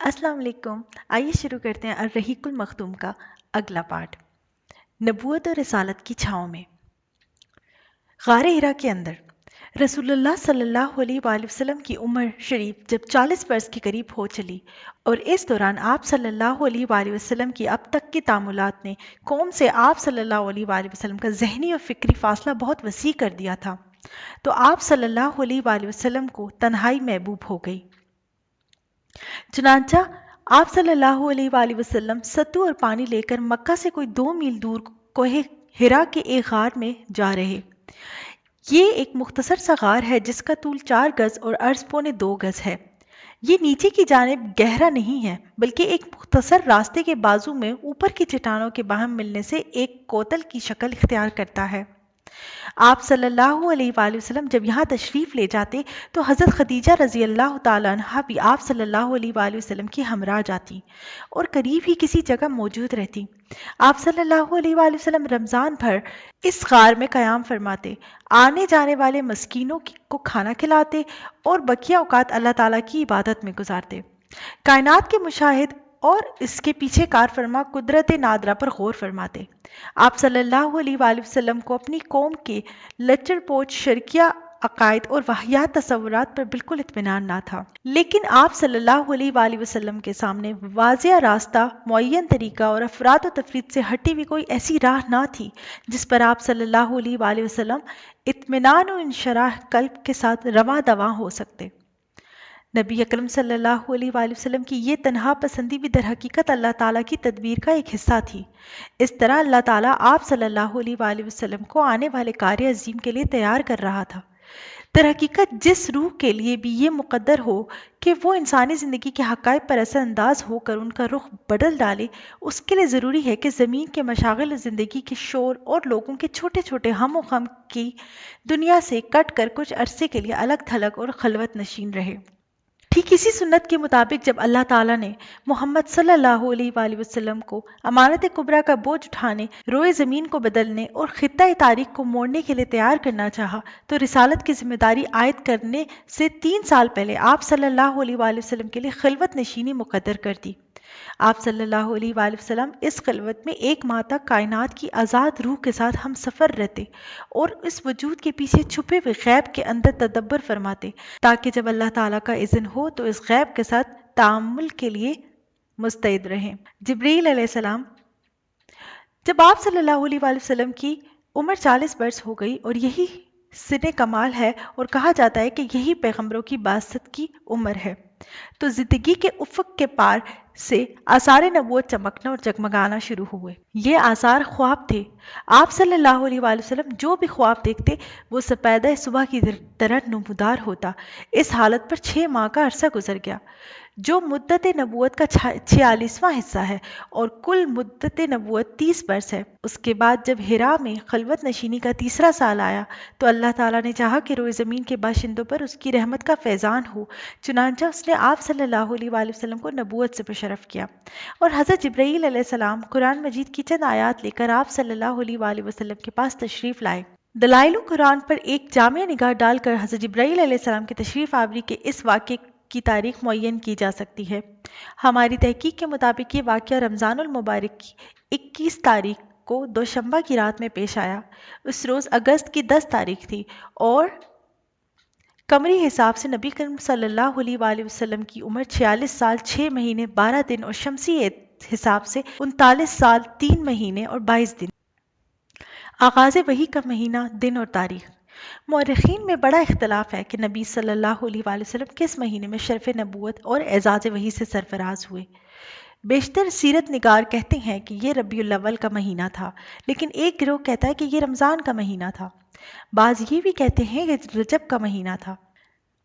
السلام علیکم۔ آئیے شروع کرتے ہیں الرحیق المختوم کا اگلا پارٹ، نبوت اور رسالت کی چھاؤں میں۔ غار ہرا کے اندر رسول اللہ صلی اللہ علیہ وآلہ وسلم کی عمر شریف جب 40 برس کے قریب ہو چلی اور اس دوران آپ صلی اللہ علیہ وآلہ وسلم کی اب تک کی تعاملات نے قوم سے آپ صلی اللہ علیہ وآلہ وسلم کا ذہنی اور فکری فاصلہ بہت وسیع کر دیا تھا، تو آپ صلی اللہ علیہ وآلہ وسلم کو تنہائی محبوب ہو گئی۔ چنانچہ آپ صلی اللہ علیہ وآلہ وسلم ستو اور پانی لے کر مکہ سے کوئی 2 میل دور کوہ ہرا کے ایک غار میں جا رہے۔ یہ ایک مختصر سا غار ہے جس کا طول 4 گز اور عرض پونے 2 گز ہے۔ یہ نیچے کی جانب گہرا نہیں ہے بلکہ ایک مختصر راستے کے بازو میں اوپر کی چٹانوں کے باہم ملنے سے ایک کوتل کی شکل اختیار کرتا ہے۔ آپ صلی اللہ علیہ وآلہ وسلم جب یہاں تشریف لے جاتے تو حضرت خدیجہ رضی اللہ تعالیٰ عنہا بھی آپ صلی اللہ علیہ وآلہ وسلم کی ہمراہ جاتی اور قریب ہی کسی جگہ موجود رہتی۔ آپ صلی اللہ علیہ وآلہ وسلم رمضان بھر اس غار میں قیام فرماتے، آنے جانے والے مسکینوں کو کھانا کھلاتے اور بقیہ اوقات اللہ تعالیٰ کی عبادت میں گزارتے۔ کائنات کے مشاہد اور اس کے پیچھے کار فرما قدرت نادرہ پر غور فرماتے۔ آپ صلی اللہ علیہ وآلہ وسلم کو اپنی قوم کے لچر پوچ شرکیہ عقائد اور واہیات تصورات پر بالکل اطمینان نہ تھا، لیکن آپ صلی اللہ علیہ وآلہ وسلم کے سامنے واضح راستہ، معین طریقہ اور افراد و تفرید سے ہٹی ہوئی کوئی ایسی راہ نہ تھی جس پر آپ صلی اللہ علیہ وآلہ وسلم اطمینان و انشراح قلب کے ساتھ رواں دواں ہو سکتے۔ نبی اکرم صلی اللہ علیہ وآلہ وسلم کی یہ تنہا پسندی بھی در حقیقت اللہ تعالیٰ کی تدبیر کا ایک حصہ تھی۔ اس طرح اللہ تعالیٰ آپ صلی اللہ علیہ وآلہ وسلم کو آنے والے کار عظیم کے لیے تیار کر رہا تھا۔ در حقیقت جس روح کے لیے بھی یہ مقدر ہو کہ وہ انسانی زندگی کے حقائق پر اثر انداز ہو کر ان کا رخ بدل ڈالے، اس کے لیے ضروری ہے کہ زمین کے مشاغل زندگی کے شور اور لوگوں کے چھوٹے چھوٹے ہم و غم کی دنیا سے کٹ کر کچھ عرصے کے لیے الگ تھلگ اور خلوت نشین رہے۔ ٹھیک اسی سنت کے مطابق جب اللہ تعالیٰ نے محمد صلی اللہ علیہ وآلہ وسلم کو امانت کبریٰ کا بوجھ اٹھانے، روئے زمین کو بدلنے اور خطہ تاریخ کو موڑنے کے لیے تیار کرنا چاہا تو رسالت کی ذمہ داری عائد کرنے سے 3 سال پہلے آپ صلی اللہ علیہ وآلہ وسلم کے لیے خلوت نشینی مقرر کر دی۔ آپ صلی اللہ علیہ وآلہ وسلم اس خلوت میں 1 ماہ تک کائنات کی آزاد روح کے ساتھ ہم سفر رہتے اور اس وجود کے پیچھے چھپے ہوئے غیب کے اندر تدبر فرماتے تاکہ جب اللہ تعالیٰ کا اذن ہو تو اس غیب کے ساتھ تعامل کے لیے مستعد رہیں۔ جبرائیل علیہ السلام جب آپ صلی اللہ علیہ وآلہ وسلم کی عمر 40 برس ہو گئی اور یہی سن کمال ہے اور کہا جاتا ہے کہ یہی پیغمبروں کی بعثت کی عمر ہے، تو زندگی کے افق کے پار سے آثار نبوت چمکنا اور جگمگانا شروع ہوئے۔ یہ آثار خواب تھے۔ آپ صلی اللہ علیہ وآلہ وسلم جو بھی خواب دیکھتے وہ سپیدہ صبح کی طرح نمودار ہوتا۔ اس حالت پر 6 ماہ کا عرصہ گزر گیا جو مدت نبوت کا 46واں حصہ ہے اور کل مدت نبوت 30 برس ہے۔ اس کے بعد جب ہرا میں خلوت نشینی کا 3 سال آیا تو اللہ تعالیٰ نے چاہا کہ روئے زمین کے باشندوں پر اس کی رحمت کا فیضان ہو، چنانچہ اس نے آپ صلی اللہ علیہ وآلہ وسلم کو نبوت سے بشرف کیا اور حضرت جبرائیل علیہ السلام قرآن مجید کی چند آیات لے کر آپ صلی اللہ علیہ وآلہ وسلم کے پاس تشریف لائے۔ دلائل قرآن پر ایک جامع نگاہ ڈال کر حضرت جبرائیل علیہ السلام کی تشریف آوری کے اس واقعے کی تاریخ معین کی جا سکتی ہے۔ ہماری تحقیق کے مطابق یہ واقعہ رمضان المبارک کی 21 تاریخ کو دوشنبہ کی رات میں پیش آیا۔ اس روز اگست کی 10 تاریخ تھی اور قمری حساب سے نبی کریم صلی اللہ علیہ وآلہ وسلم کی عمر 46 سال 6 مہینے 12 دن اور شمسی حساب سے 39 سال 3 مہینے اور 22 دن۔ آغاز وحی کا مہینہ، دن اور تاریخ۔ مورخین میں بڑا اختلاف ہے کہ نبی صلی اللہ علیہ وآلہ وسلم کس مہینے میں شرف نبوت اور اعزاز وحی سے سرفراز ہوئے۔ بیشتر سیرت نگار کہتے ہیں کہ یہ ربیع الاول کا مہینہ تھا، لیکن ایک گروہ کہتا ہے کہ یہ رمضان کا مہینہ تھا۔ بعض یہ بھی کہتے ہیں کہ رجب کا مہینہ تھا۔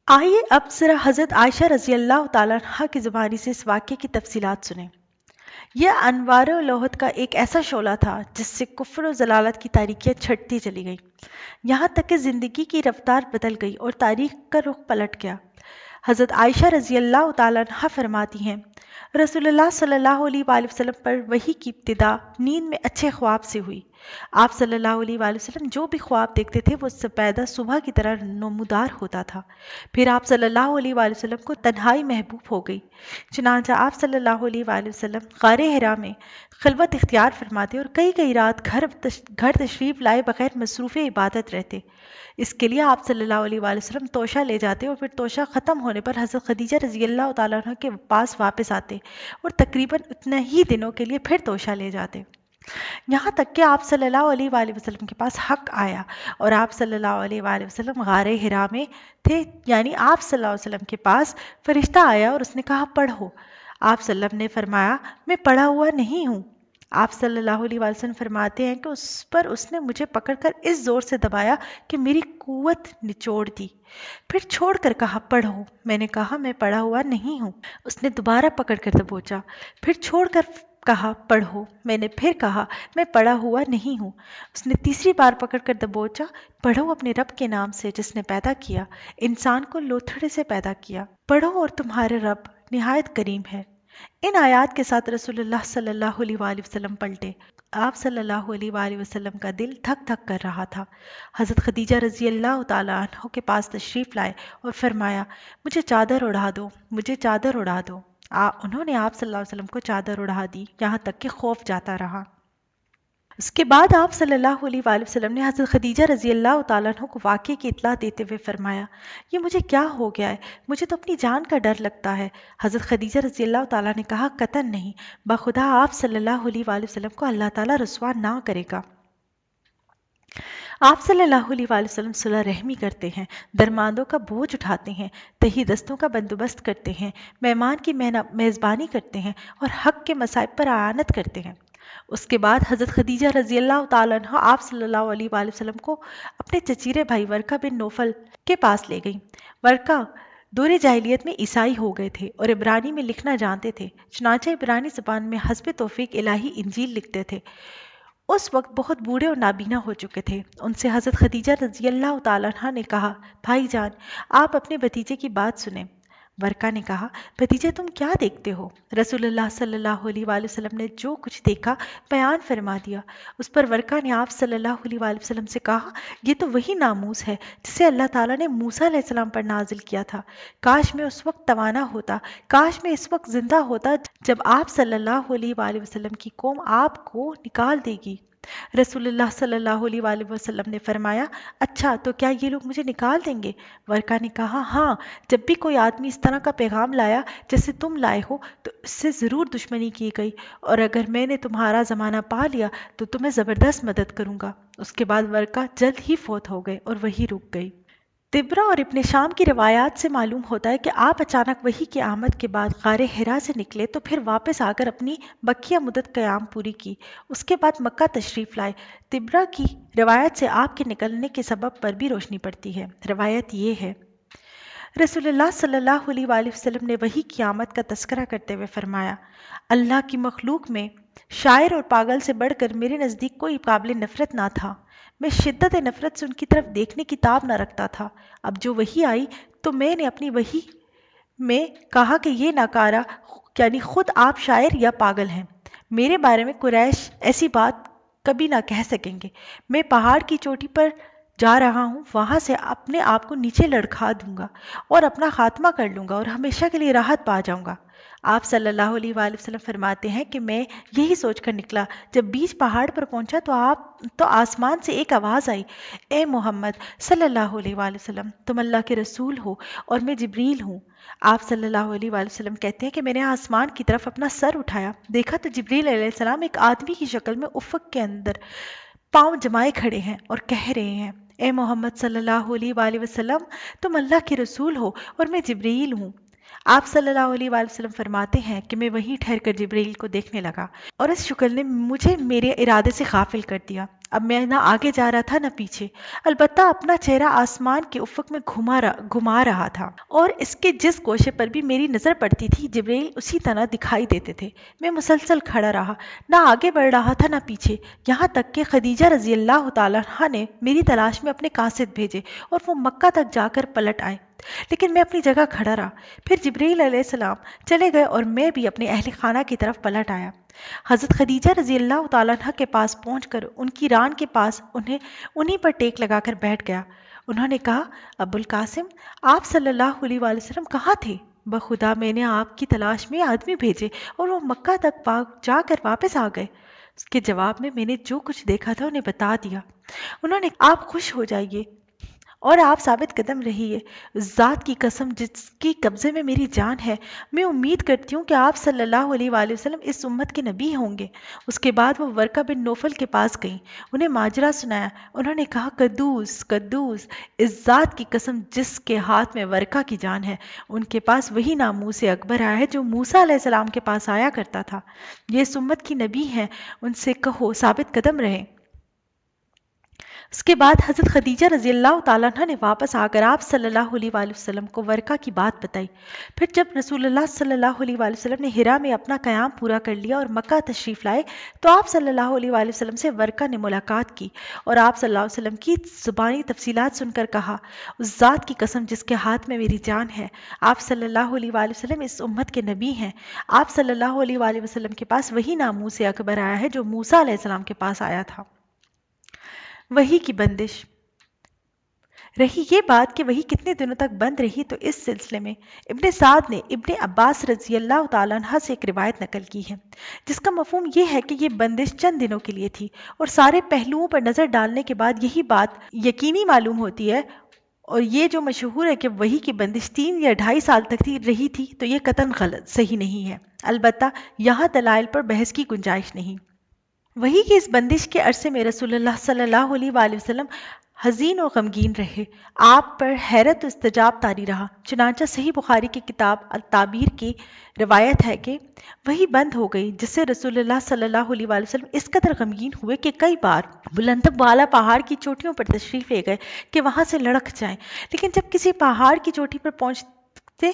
آئیے اب ذرا حضرت عائشہ رضی اللہ تعالیٰ عنہا کی زبانی سے اس واقعے کی تفصیلات سنیں۔ یہ انوار و لوحت کا ایک ایسا شعلہ تھا جس سے کفر و ضلالت کی تاریکیاں چھٹتی چلی گئی، یہاں تک کہ زندگی کی رفتار بدل گئی اور تاریخ کا رخ پلٹ گیا۔ حضرت عائشہ رضی اللہ تعالیٰ عنہا فرماتی ہیں، رسول اللہ صلی اللہ علیہ وآلہ وسلم پر وحی کی ابتدا نیند میں اچھے خواب سے ہوئی۔ آپ صلی اللہ علیہ وآلہ وسلم جو بھی خواب دیکھتے تھے وہ سپیدہ صبح کی طرح نمودار ہوتا تھا۔ پھر آپ صلی اللہ علیہ وآلہ وسلم کو تنہائی محبوب ہو گئی، چنانچہ آپ صلی اللہ علیہ وآلہ وسلم غار حرا میں خلوت اختیار فرماتے اور کئی رات گھر تشریف لائے بغیر مصروف عبادت رہتے۔ اس کے لیے آپ صلی اللہ علیہ وآلہ وسلم توشہ لے جاتے اور پھر توشہ ختم ہونے پر حضرت خدیجہ رضی اللہ تعالیٰ عنہ کے پاس واپس آتے اور تقریباً اتنے ہی دنوں کے لیے پھر توشہ لے جاتے، یہاں تک کہ آپ صلی اللہ علیہ وآلہ وسلم کے پاس حق آیا اور آپ صلی اللہ علیہ وآلہ وسلم غار حرا میں تھے، یعنی آپ صلی اللہ علیہ وسلم کے پاس فرشتہ آیا اور اس نے کہا پڑھو۔ آپ صلی اللہ علیہ وسلم نے فرمایا میں پڑھا ہوا نہیں ہوں۔ آپ صلی اللہ علیہ وآلہ وسلم فرماتے ہیں کہ اس نے مجھے پکڑ کر اس زور سے دبایا کہ میری قوت نچوڑ دی، پھر چھوڑ کر کہا پڑھو۔ میں نے کہا میں پڑھا ہوا نہیں ہوں۔ اس نے دوبارہ پکڑ کر دبوچا، پھر چھوڑ کر کہا پڑھو۔ میں نے پھر کہا میں پڑھا ہوا نہیں ہوں۔ اس نے تیسری بار پکڑ کر دبوچا، پڑھو اپنے رب کے نام سے جس نے پیدا کیا، انسان کو لوتھڑے سے پیدا کیا، پڑھو اور تمہارے رب نہایت کریم ہے۔ ان آیات کے ساتھ رسول اللہ صلی اللہ علیہ وآلہ وسلم پلٹے۔ آپ صلی اللہ علیہ وآلہ وسلم کا دل دھک دھک کر رہا تھا۔ حضرت خدیجہ رضی اللہ تعالیٰ عنہ کے پاس تشریف لائے اور فرمایا مجھے چادر اڑا دو، مجھے چادر اڑا دو۔ انہوں نے آپ صلی اللہ علیہ وسلم کو چادر اڑا دی، یہاں تک کہ خوف جاتا رہا۔ اس کے بعد آپ صلی اللہ علیہ وآلہ وسلم نے حضرت خدیجہ رضی اللہ تعالیٰ عنہ کو واقعے کی اطلاع دیتے ہوئے فرمایا یہ مجھے کیا ہو گیا ہے، مجھے تو اپنی جان کا ڈر لگتا ہے۔ حضرت خدیجہ رضی اللہ تعالیٰ نے کہا قطعاً نہیں، بخدا آپ صلی اللہ علیہ وآلہ وسلم کو اللہ تعالیٰ رسوا نہ کرے گا۔ آپ صلی اللہ علیہ وآلہ وسلم صلح رحمی کرتے ہیں، درماندوں کا بوجھ اٹھاتے ہیں، تہی دستوں کا بندوبست کرتے ہیں، مہمان کی میزبانی کرتے ہیں اور حق کے مصائب پر اعانت کرتے ہیں۔ اس کے بعد حضرت خدیجہ رضی اللہ تعالیٰ عنہ آپ صلی اللہ علیہ وآلہ وسلم کو اپنے چچیرے بھائی ورقہ بن نوفل کے پاس لے گئیں۔ ورقہ دور جاہلیت میں عیسائی ہو گئے تھے اور عبرانی میں لکھنا جانتے تھے، چنانچہ عبرانی زبان میں حسب توفیق الہی انجیل لکھتے تھے۔ اس وقت بہت بوڑھے اور نابینا ہو چکے تھے۔ ان سے حضرت خدیجہ رضی اللہ تعالیٰ عنہ نے کہا بھائی جان آپ اپنے بھتیجے کی بات سنیں۔ ورقہ نے کہا بھتیجے تم کیا دیکھتے ہو؟ رسول اللہ صلی اللہ علیہ وآلہ وسلم نے جو کچھ دیکھا بیان فرما دیا۔ اس پر ورقہ نے آپ صلی اللہ علیہ وآلہ وسلم سے کہا یہ تو وہی ناموس ہے جسے اللہ تعالیٰ نے موسیٰ علیہ السلام پر نازل کیا تھا، کاش میں اس وقت توانا ہوتا، کاش میں اس وقت زندہ ہوتا جب آپ صلی اللہ علیہ وآلہ وسلم کی قوم آپ کو نکال دے گی۔ رسول اللہ صلی اللہ علیہ وآلہ وسلم نے فرمایا اچھا تو کیا یہ لوگ مجھے نکال دیں گے؟ ورقہ نے کہا ہاں، جب بھی کوئی آدمی اس طرح کا پیغام لایا جیسے تم لائے ہو تو اس سے ضرور دشمنی کی گئی، اور اگر میں نے تمہارا زمانہ پا لیا تو تمہیں زبردست مدد کروں گا۔ اس کے بعد ورقہ جلد ہی فوت ہو گئے اور وہی رک گئی۔ طبرہ اور ابن شام کی روایات سے معلوم ہوتا ہے کہ آپ اچانک وحی کی آمد کے بعد غار حرا سے نکلے تو پھر واپس آ کر اپنی بقیہ مدت قیام پوری کی، اس کے بعد مکہ تشریف لائے۔ طبرہ کی روایت سے آپ کے نکلنے کے سبب پر بھی روشنی پڑتی ہے۔ روایت یہ ہے رسول اللہ صلی اللہ علیہ وآلہ وسلم نے وحی کی آمد کا تذکرہ کرتے ہوئے فرمایا اللہ کی مخلوق میں شاعر اور پاگل سے بڑھ کر میرے نزدیک کوئی قابل نفرت نہ تھا، میں شدت نفرت سے ان کی طرف دیکھنے کی تاب نہ رکھتا تھا۔ اب جو وحی آئی تو میں نے اپنی وحی میں کہا کہ یہ ناکارہ یعنی خود آپ شاعر یا پاگل ہیں، میرے بارے میں قریش ایسی بات کبھی نہ کہہ سکیں گے۔ میں پہاڑ کی چوٹی پر جا رہا ہوں، وہاں سے اپنے آپ کو نیچے لڑکھا دوں گا اور اپنا خاتمہ کر لوں گا اور ہمیشہ کے لیے راحت پا جاؤں گا۔ آپ صلی اللہ علیہ وآلہ وسلم فرماتے ہیں کہ میں یہی سوچ کر نکلا، جب بیچ پہاڑ پر پہنچا تو آسمان سے ایک آواز آئی، اے محمد صلی اللہ علیہ وآلہ وسلم تم اللہ کے رسول ہو اور میں جبریل ہوں۔ آپ صلی اللہ علیہ وآلہ وسلم کہتے ہیں کہ میں نے آسمان کی طرف اپنا سر اٹھایا، دیکھا تو جبریل علیہ السلام ایک آدمی کی شکل میں افق کے اندر پاؤں جمائے کھڑے ہیں اور کہہ رہے ہیں اے محمد صلی اللہ علیہ وآلہ وسلم تم اللہ کے رسول ہو اور میں جبریل ہوں۔ آپ صلی اللہ علیہ وآلہ وسلم فرماتے ہیں کہ میں وہیں ٹھہر کر جبریل کو دیکھنے لگا اور اس شکل نے مجھے میرے ارادے سے غافل کر دیا۔ اب میں نہ آگے جا رہا تھا نہ پیچھے، البتہ اپنا چہرہ آسمان کے افق میں گھما رہا تھا اور اس کے جس گوشے پر بھی میری نظر پڑتی تھی جبریل اسی طرح دکھائی دیتے تھے۔ میں مسلسل کھڑا رہا، نہ آگے بڑھ رہا تھا نہ پیچھے، یہاں تک کہ خدیجہ رضی اللہ تعالیٰ عنہا نے میری تلاش میں اپنے قاصد بھیجے اور وہ مکہ تک جا کر پلٹ آئے۔ لیکن میں اپنی جگہ کھڑا رہا۔ پھر جبرائیل علیہ السلام چلے گئے اور میں بھی اپنے اہل خانہ کی طرف پلٹ آیا۔ حضرت خدیجہ رضی اللہ تعالیٰ عنہ کے پاس پہنچ کر ان کی ران کے پاس انہیں پر ٹیک لگا کر بیٹھ گیا۔ انہوں نے کہا، ابو القاسم، آپ صلی اللہ علیہ وآلہ وسلم کہاں تھے؟ بخدا میں نے آپ کی تلاش میں آدمی بھیجے اور وہ مکہ تک جا کر واپس آ گئے۔ اس کے جواب میں نے جو کچھ دیکھا تھا انہیں بتا دیا۔ انہوں نے کہا، آپ خوش ہو جائیے اور آپ ثابت قدم رہیے، اس ذات کی قسم جس کی قبضے میں میری جان ہے، میں امید کرتی ہوں کہ آپ صلی اللہ علیہ وآلہ وسلم اس امت کے نبی ہوں گے۔ اس کے بعد وہ ورقہ بن نوفل کے پاس گئیں، انہیں ماجرا سنایا۔ انہوں نے کہا، قدوس قدوس، اس ذات کی قسم جس کے ہاتھ میں ورقہ کی جان ہے، ان کے پاس وہی ناموس اکبر آیا ہے جو موسیٰ علیہ السلام کے پاس آیا کرتا تھا۔ یہ اس امت کی نبی ہیں، ان سے کہو ثابت قدم رہیں۔ اس کے بعد حضرت خدیجہ رضی اللہ تعالیٰ عنہ نے واپس آ کر آپ صلی اللہ علیہ وآلہ وسلم کو ورقہ کی بات بتائی۔ پھر جب رسول اللہ صلی اللہ علیہ وآلہ وسلم نے حرا میں اپنا قیام پورا کر لیا اور مکہ تشریف لائے تو آپ صلی اللہ علیہ وآلہ وسلم سے ورقہ نے ملاقات کی اور آپ صلی اللہ علیہ وسلم کی زبانی تفصیلات سن کر کہا، اس ذات کی قسم جس کے ہاتھ میں میری جان ہے، آپ صلی اللہ علیہ وآلہ وسلم اس امت کے نبی ہیں۔ آپ صلی اللہ علیہ وآلہ وسلم کے پاس وہی ناموس اکبر آیا ہے جو موسیٰ علیہ السلام کے پاس آیا تھا۔ وحی کی بندش۔ رہی یہ بات کہ وحی کتنے دنوں تک بند رہی تو اس سلسلے میں ابن سعد نے ابن عباس رضی اللہ تعالیٰ عنہ سے ایک روایت نقل کی ہے، جس کا مفہوم یہ ہے کہ یہ بندش چند دنوں کے لیے تھی اور سارے پہلوؤں پر نظر ڈالنے کے بعد یہی بات یقینی معلوم ہوتی ہے، اور یہ جو مشہور ہے کہ وحی کی بندش 3 یا 2.5 سال تک رہی تھی تو یہ قطعاً غلط صحیح نہیں ہے، البتہ یہاں دلائل پر بحث کی گنجائش نہیں۔ وحی کی اس بندش کے عرصے میں رسول اللہ صلی اللہ علیہ وآلہ وسلم حزین و غمگین رہے، آپ پر حیرت و استجاب طاری رہا۔ چنانچہ صحیح بخاری کی کتاب التعبیر کی روایت ہے کہ وحی بند ہو گئی، جس سے رسول اللہ صلی اللہ علیہ وآلہ وسلم اس قدر غمگین ہوئے کہ کئی بار بلند بالا پہاڑ کی چوٹیوں پر تشریف لے گئے کہ وہاں سے لڑک جائیں، لیکن جب کسی پہاڑ کی چوٹی پر پہنچتے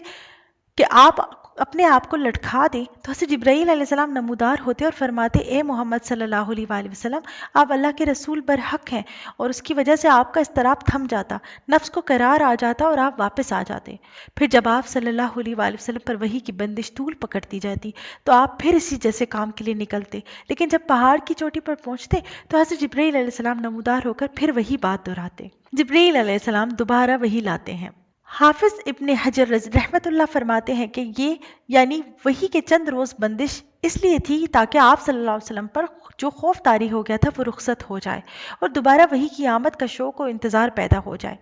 کہ آپ اپنے آپ کو لٹکا دیں تو حضرت جبرائیل علیہ السلام نمودار ہوتے اور فرماتے، اے محمد صلی اللہ علیہ وآلہ وسلم، آپ اللہ کے رسول برحق ہیں، اور اس کی وجہ سے آپ کا اضطراب تھم جاتا، نفس کو قرار آ جاتا اور آپ واپس آ جاتے۔ پھر جب آپ صلی اللہ علیہ وآلہ وسلم پر وحی کی بندش طول پکڑتی جاتی تو آپ پھر اسی جیسے کام کے لیے نکلتے، لیکن جب پہاڑ کی چوٹی پر پہنچتے تو حضرت جبرائیل علیہ السلام نمودار ہو کر پھر وہی بات دہراتے۔ جبرائیل علیہ السلام دوبارہ وحی لاتے ہیں۔ حافظ ابن حجر رحمۃ اللہ فرماتے ہیں کہ یہ یعنی وحی کے چند روز بندش اس لیے تھی تاکہ آپ صلی اللہ علیہ وسلم پر جو خوف طاری ہو گیا تھا وہ رخصت ہو جائے اور دوبارہ وحی کی آمد کا شوق و انتظار پیدا ہو جائے۔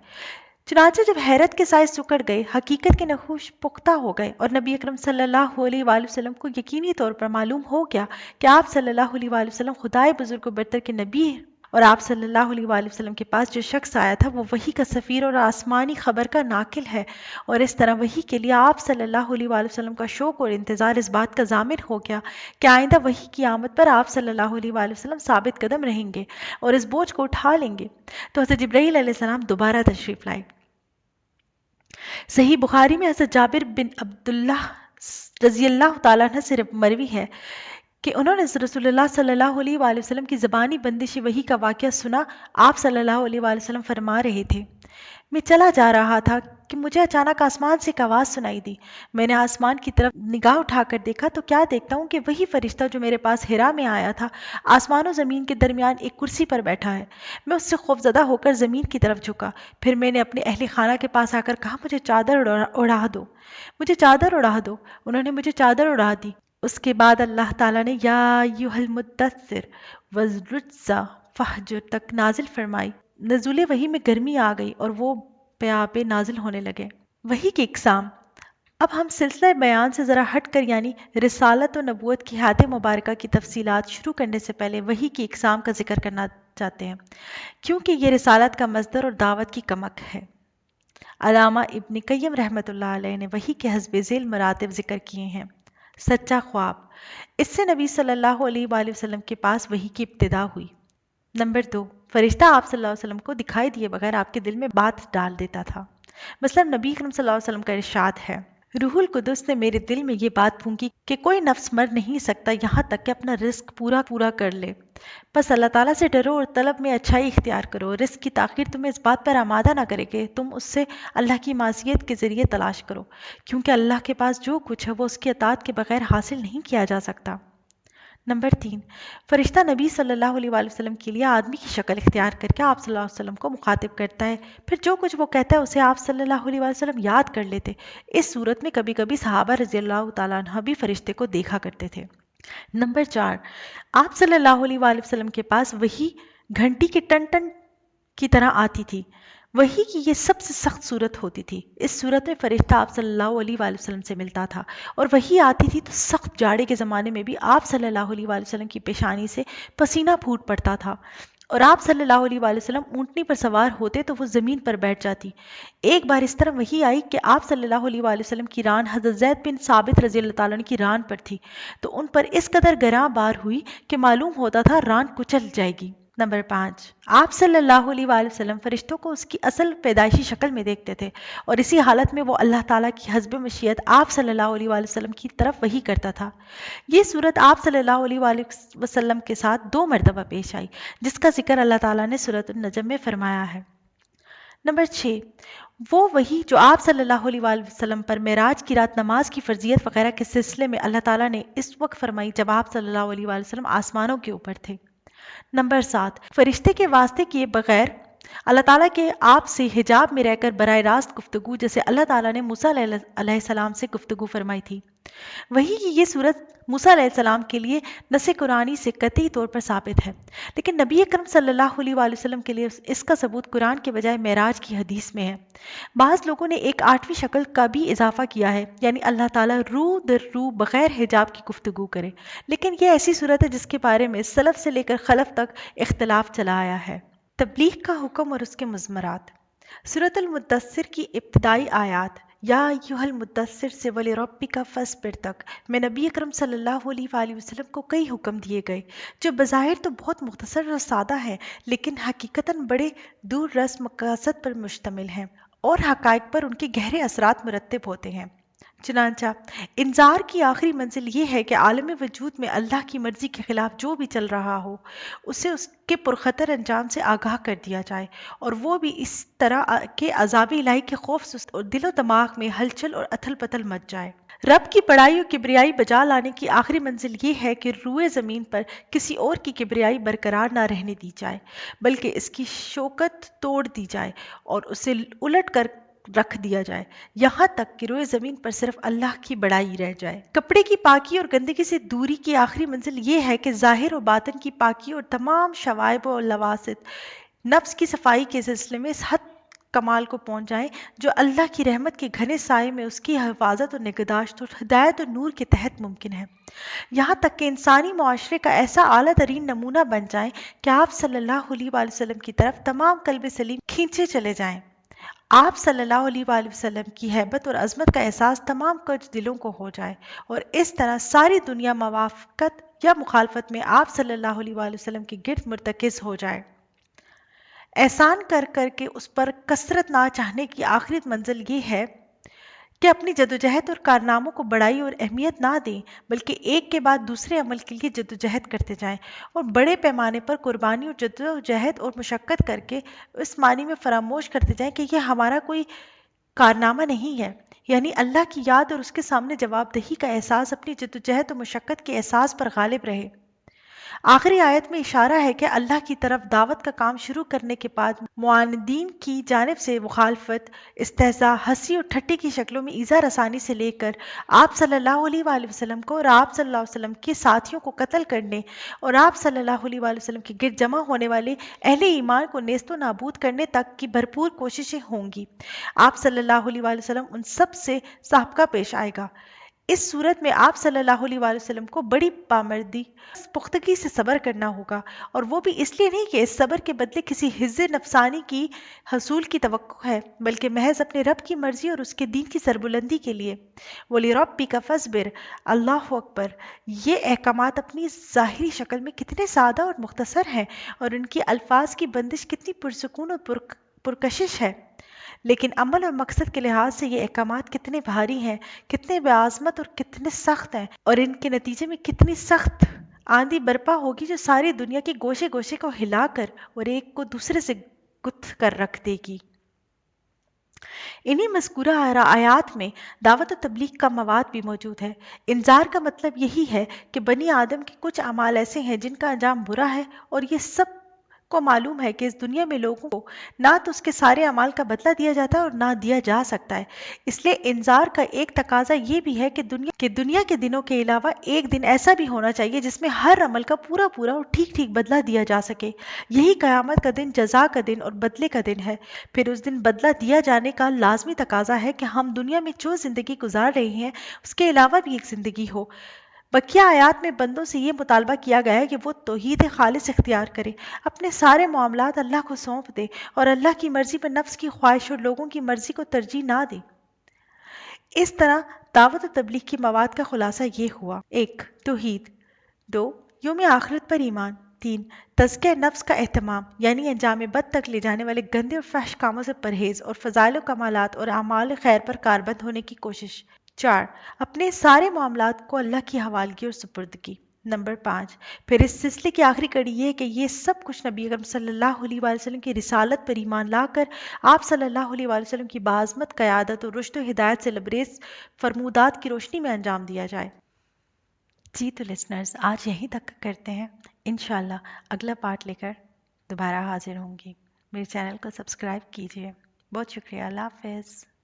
چنانچہ جب حیرت کے سائے سکڑ گئے، حقیقت کے نقوش پختہ ہو گئے اور نبی اکرم صلی اللہ علیہ وآلہ وسلم کو یقینی طور پر معلوم ہو گیا کہ آپ صلی اللہ علیہ وآلہ وسلم خدائے بزرگ و برتر کے نبی ہیں، اور آپ صلی اللہ علیہ وآلہ وسلم کے پاس جو شخص آیا تھا وہ وحی کا سفیر اور آسمانی خبر کا ناقل ہے، اور اس طرح وحی کے لیے آپ صلی اللہ علیہ وآلہ وسلم کا شوق اور انتظار اس بات کا ضامن ہو گیا کہ آئندہ وحی کی آمد پر آپ صلی اللہ علیہ وآلہ وسلم ثابت قدم رہیں گے اور اس بوجھ کو اٹھا لیں گے۔ تو حضرت جبرائیل علیہ السلام دوبارہ تشریف لائے۔ صحیح بخاری میں حضرت جابر بن عبداللہ رضی اللہ تعالیٰ عنہ سے مروی ہے کہ انہوں نے رسول اللہ صلی اللہ علیہ وآلہ وسلم کی زبانی بندش وحی کا واقعہ سنا۔ آپ صلی اللہ علیہ وآلہ وسلم فرما رہے تھے، میں چلا جا رہا تھا کہ مجھے اچانک آسمان سے ایک آواز سنائی دی۔ میں نے آسمان کی طرف نگاہ اٹھا کر دیکھا تو کیا دیکھتا ہوں کہ وہی فرشتہ جو میرے پاس حرا میں آیا تھا آسمان و زمین کے درمیان ایک کرسی پر بیٹھا ہے۔ میں اس سے خوفزدہ ہو کر زمین کی طرف جھکا، پھر میں نے اپنے اہل خانہ کے پاس آ کر کہا، مجھے چادر اڑا دو، مجھے چادر اڑا دو۔ انہوں نے مجھے چادر اڑا دی۔ اس کے بعد اللہ تعالیٰ نے یا ایھا المدثر والرجز فہجر تک نازل فرمائی۔ نزول وحی میں گرمی آ گئی اور وہ پیابے نازل ہونے لگے۔ وحی کی اقسام۔ اب ہم سلسلہ بیان سے ذرا ہٹ کر یعنی رسالت و نبوت کی حیات مبارکہ کی تفصیلات شروع کرنے سے پہلے وحی کی اقسام کا ذکر کرنا چاہتے ہیں، کیونکہ یہ رسالت کا مصدر اور دعوت کی کمک ہے۔ علامہ ابن قیم رحمۃ اللہ علیہ نے وحی کے حسب ذیل مراتب ذکر کیے ہیں۔ سچا خواب، اس سے نبی صلی اللہ علیہ وآلہ وسلم کے پاس وحی کی ابتدا ہوئی۔ نمبر 2، فرشتہ آپ صلی اللہ علیہ وسلم کو دکھائی دیے بغیر آپ کے دل میں بات ڈال دیتا تھا۔ مثلا نبی کریم صلی اللہ علیہ وسلم کا ارشاد ہے، روح القدس نے میرے دل میں یہ بات پھونکی کہ کوئی نفس مر نہیں سکتا یہاں تک کہ اپنا رزق پورا کر لے۔ بس اللہ تعالیٰ سے ڈرو اور طلب میں اچھائی اختیار کرو۔ رزق کی تاخیر تمہیں اس بات پر آمادہ نہ کرے کہ تم اس سے اللہ کی معصیت کے ذریعے تلاش کرو، کیونکہ اللہ کے پاس جو کچھ ہے وہ اس کی اطاعت کے بغیر حاصل نہیں کیا جا سکتا۔ نمبر 3، فرشتہ نبی صلی اللہ علیہ وآلہ وسلم کے لیے آدمی کی شکل اختیار کر کے آپ صلی اللہ علیہ وسلم کو مخاطب کرتا ہے، پھر جو کچھ وہ کہتا ہے اسے آپ صلی اللہ علیہ وآلہ وسلم یاد کر لیتے۔ اس صورت میں کبھی کبھی صحابہ رضی اللہ تعالیٰ عنہ بھی فرشتے کو دیکھا کرتے تھے۔ نمبر 4، آپ صلی اللہ علیہ وآلہ وسلم کے پاس وحی گھنٹی کے ٹن ٹن کی طرح آتی تھی۔ وحی کی یہ سب سے سخت صورت ہوتی تھی۔ اس صورت میں فرشتہ آپ صلی اللہ علیہ وآلہ وسلم سے ملتا تھا، اور وحی آتی تھی تو سخت جاڑے کے زمانے میں بھی آپ صلی اللہ علیہ وآلہ وسلم کی پیشانی سے پسینہ پھوٹ پڑتا تھا، اور آپ صلی اللہ علیہ وآلہ وسلم اونٹنی پر سوار ہوتے تو وہ زمین پر بیٹھ جاتی۔ ایک بار اس طرح وحی آئی کہ آپ صلی اللہ علیہ وآلہ وسلم کی ران حضرت زید بن ثابت رضی اللہ تعالیٰ عنہ کی ران پر تھی، تو ان پر اس قدر گراں بار ہوئی کہ معلوم ہوتا تھا ران کچل جائے گی۔ نمبر 5، آپ صلی اللہ علیہ وآلہ وسلم فرشتوں کو اس کی اصل پیدائشی شکل میں دیکھتے تھے، اور اسی حالت میں وہ اللہ تعالیٰ کی حسب مشیت آپ صلی اللہ علیہ وآلہ وسلم کی طرف وحی کرتا تھا۔ یہ صورت آپ صلی اللہ علیہ وآلہ وسلم کے ساتھ 2 مرتبہ پیش آئی، جس کا ذکر اللہ تعالیٰ نے سورۃ النجم میں فرمایا ہے۔ نمبر 6، وہ وحی جو آپ صلی اللہ علیہ وآلہ وسلم پر معراج کی رات نماز کی فرضیت وغیرہ کے سلسلے میں اللہ تعالیٰ نے اس وقت فرمائی جب آپ صلی اللہ علیہ وآلہ وسلم آسمانوں کے اوپر تھے۔ نمبر 7، فرشتے کے واسطے کیے بغیر اللہ تعالیٰ کے آپ سے حجاب میں رہ کر براہ راست گفتگو، جیسے اللہ تعالیٰ نے موسیٰ علیہ السلام سے گفتگو فرمائی تھی۔ وحی کی یہ صورت موسیٰ علیہ السلام کے لیے نص قرآنی سے قطعی طور پر ثابت ہے، لیکن نبی اکرم صلی اللہ علیہ وآلہ وسلم کے لیے اس کا ثبوت قرآن کے بجائے معراج کی حدیث میں ہے۔ بعض لوگوں نے ایک 8ویں شکل کا بھی اضافہ کیا ہے، یعنی اللہ تعالیٰ روح در روح بغیر حجاب کی گفتگو کرے، لیکن یہ ایسی صورت ہے جس کے بارے میں سلف سے لے کر خلف تک اختلاف چلا آیا ہے۔ تبلیغ کا حکم اور اس کے مضمرات۔ سورۃ المدثر کی ابتدائی آیات یا ایھا المدثر سے وَلِرَبِّکَ فَاصْبِرْ تک میں نبی اکرم صلی اللہ علیہ وآلہ وسلم کو کئی حکم دیے گئے، جو بظاہر تو بہت مختصر اور سادہ ہیں، لیکن حقیقتاً بڑے دور رس مقاصد پر مشتمل ہیں اور حقائق پر ان کے گہرے اثرات مرتب ہوتے ہیں۔ چنانچہ انذار کی آخری منزل یہ ہے کہ عالم وجود میں اللہ کی مرضی کے خلاف جو بھی چل رہا ہو اسے اس کے پرخطر انجام سے آگاہ کر دیا جائے، اور وہ بھی اس طرح کہ عذاب الہی کے خوف سے اور دل و دماغ میں ہلچل اور اتھل پتھل مچ جائے۔ رب کی بڑائی اور کبریائی بجا لانے کی آخری منزل یہ ہے کہ روئے زمین پر کسی اور کی کبریائی برقرار نہ رہنے دی جائے، بلکہ اس کی شوکت توڑ دی جائے اور اسے الٹ کر رکھ دیا جائے، یہاں تک کہ روئے زمین پر صرف اللہ کی بڑائی رہ جائے۔ کپڑے کی پاکی اور گندگی سے دوری کی آخری منزل یہ ہے کہ ظاہر و باطن کی پاکی اور تمام شوائب و لواسط نفس کی صفائی کے سلسلے میں اس حد کمال کو پہنچ جائیں جو اللہ کی رحمت کے گھنے سائے میں اس کی حفاظت اور نگہداشت اور ہدایت اور نور کے تحت ممکن ہے، یہاں تک کہ انسانی معاشرے کا ایسا اعلیٰ ترین نمونہ بن جائیں کہ آپ صلی اللہ علیہ وآلہ وسلم کی طرف تمام قلب سلیم کھینچے چلے جائیں۔ آپ صلی اللہ علیہ وآلہ وسلم کی ہیبت اور عظمت کا احساس تمام کچھ دلوں کو ہو جائے، اور اس طرح ساری دنیا موافقت یا مخالفت میں آپ صلی اللہ علیہ وآلہ وسلم کے گرد مرتکز ہو جائے۔ احسان کر کر کے اس پر کثرت نہ چاہنے کی آخری منزل یہ ہے کہ اپنی جدوجہد اور کارناموں کو بڑائی اور اہمیت نہ دیں، بلکہ ایک کے بعد دوسرے عمل کے لیے جدوجہد کرتے جائیں، اور بڑے پیمانے پر قربانی اور جدوجہد اور مشقت کر کے اس معنی میں فراموش کرتے جائیں کہ یہ ہمارا کوئی کارنامہ نہیں ہے، یعنی اللہ کی یاد اور اس کے سامنے جواب دہی کا احساس اپنی جدوجہد اور مشقت کے احساس پر غالب رہے۔ آخری آیت میں اشارہ ہے کہ اللہ کی طرف دعوت کا کام شروع کرنے کے بعد معاندین کی جانب سے مخالفت، استہزاء، ہنسی اور ٹھٹے کی شکلوں میں ایذا رسانی سے لے کر آپ صلی اللہ علیہ وآلہ وسلم کو اور آپ صلی اللہ علیہ وسلم کے ساتھیوں کو قتل کرنے اور آپ صلی اللہ علیہ وآلہ وسلم کے گرد جمع ہونے والے اہل ایمان کو نیست و نابود کرنے تک کی بھرپور کوششیں ہوں گی۔ آپ صلی اللہ علیہ وآلہ وسلم ان سب سے سابقہ پیش آئے گا۔ اس صورت میں آپ صلی اللہ علیہ وآلہ وسلم کو بڑی پامردی پختگی سے صبر کرنا ہوگا، اور وہ بھی اس لیے نہیں کہ اس صبر کے بدلے کسی حظ نفسانی کی حصول کی توقع ہے، بلکہ محض اپنے رب کی مرضی اور اس کے دین کی سربلندی کے لیے۔ وَلِرَبِّكَ فَاصْبِرْ، اللہ اکبر! یہ احکامات اپنی ظاہری شکل میں کتنے سادہ اور مختصر ہیں، اور ان کی الفاظ کی بندش کتنی پرسکون اور پرکشش ہے۔ لیکن عمل اور مقصد کے لحاظ سے یہ احکامات کتنے بھاری ہیں، کتنے بعظمت اور کتنے سخت ہیں، اور ان کے نتیجے میں کتنی سخت آندھی برپا ہوگی جو ساری دنیا کے گوشے گوشے کو ہلا کر اور ایک کو دوسرے سے گتھ کر رکھ دے گی۔ انہی مذکورہ آیات میں دعوت و تبلیغ کا مواد بھی موجود ہے۔ انذار کا مطلب یہی ہے کہ بنی آدم کے کچھ اعمال ایسے ہیں جن کا انجام برا ہے، اور یہ سب کو معلوم ہے کہ اس دنیا میں لوگوں کو نہ تو اس کے سارے اعمال کا بدلہ دیا جاتا ہے اور نہ دیا جا سکتا ہے۔ اس لیے انذار کا ایک تقاضا یہ بھی ہے کہ دنیا کے دنوں کے علاوہ ایک دن ایسا بھی ہونا چاہیے جس میں ہر عمل کا پورا پورا اور ٹھیک ٹھیک بدلہ دیا جا سکے۔ یہی قیامت کا دن جزا کا دن اور بدلے کا دن ہے۔ پھر اس دن بدلہ دیا جانے کا لازمی تقاضا ہے کہ ہم دنیا میں جو زندگی گزار رہے ہیں اس کے علاوہ بھی ایک زندگی ہو۔ بقیہ آیات میں بندوں سے یہ مطالبہ کیا گیا ہے کہ وہ توحید خالص اختیار کریں، اپنے سارے معاملات اللہ کو سونپ دیں اور اللہ کی مرضی پر نفس کی خواہش اور لوگوں کی مرضی کو ترجیح نہ دیں۔ اس طرح دعوت و تبلیغ کی مواد کا خلاصہ یہ ہوا: 1. توحید، 2. یوم آخرت پر ایمان، 3. تزکیہ نفس کا اہتمام یعنی انجام بد تک لے جانے والے گندے اور فحش کاموں سے پرہیز اور فضائل و کمالات اور اعمال خیر پر کاربند ہونے کی کوشش، 4. اپنے سارے معاملات کو اللہ کی حوالگی اور سپردگی، نمبر 5. پھر اس سلسلے کی آخری کڑی یہ ہے کہ یہ سب کچھ نبی اکرم صلی اللہ علیہ وآلہ وسلم کی رسالت پر ایمان لا کر آپ صلی اللہ علیہ وآلہ وسلم کی بعظمت قیادت اور رشد و ہدایت سے لبریز فرمودات کی روشنی میں انجام دیا جائے۔ جی تو لسنرز، آج یہیں تک کرتے ہیں۔ انشاءاللہ اگلا پارٹ لے کر دوبارہ حاضر ہوں گی۔ میرے چینل کو سبسکرائب کیجیے۔ بہت شکریہ۔ اللہ حافظ۔